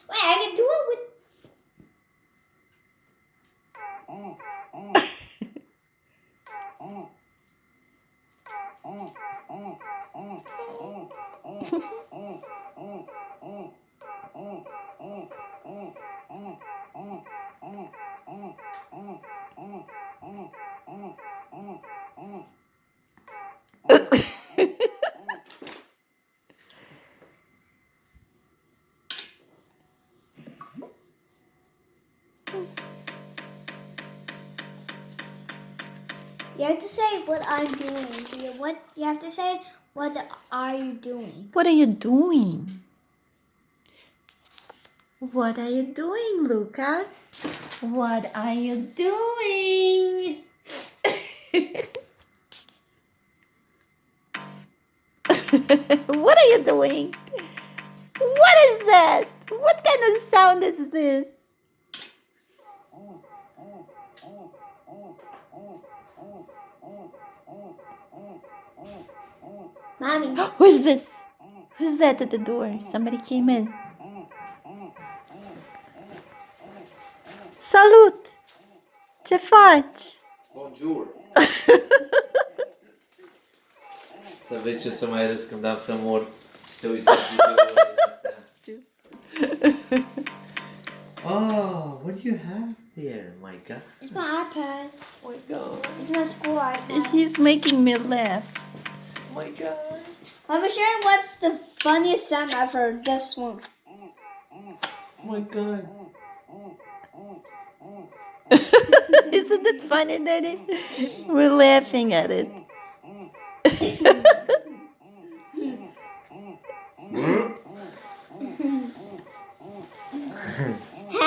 Wait, I can do it with. You have to say what I'm doing. What you have to say? What are you doing? What are you doing? What are you doing, Lucas? What are you doing? What are you doing? What is that? What kind of sound is this? Mommy. Who's this? Who's that at the door? Somebody came in. Salute! Ce faci? Bonjour! Să vezi ce o să mai râs când am să mor. Te uiți la videourile astea. Oh, what do you have there, my God? It's my iPad. Oh my God. It's my school iPad. He's making me laugh. Oh my God. Let me share what's the funniest sound I've heard. This one. Oh my God. Isn't it funny, Daddy? We're laughing at it.